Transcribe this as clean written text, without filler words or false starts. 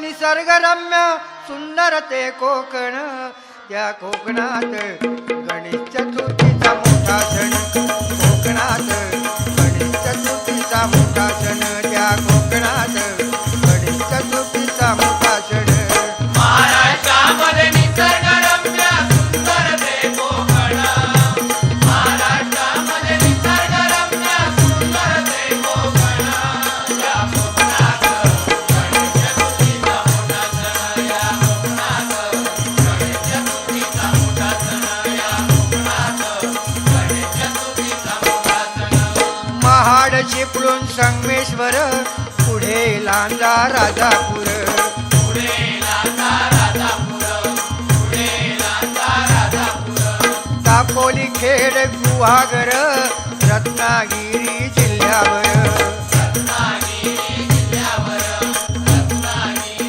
निसर्गरम्य सुंदर ते कोकण, त्या कोकणात गणेश चतुर्थीचा मोठा सण, कोकणात गणेश चतुर्थीचा मोठा सण, त्या कोकणात गणेश चतुर्थीचा मोठा सण. महाराष्ट्रामध्ये निसर्गरम्य सुंदर ते कोकण, महाराष्ट्रामध्ये निसर्गरम्य सुंदर ते कोकण, या कोकणात गणेश चतुर्थीचा मोठा सण, या कोकणात गणेश चतुर्थीचा मोठा सण, या कोकणात गणेश चतुर्थीचा मोठा सण. महाड चिपळूण संगमेश्वर, पुढे लांजा राजापूर, दापोली खेड गुहागर, रत्नागिरी जिल्ह्यावर.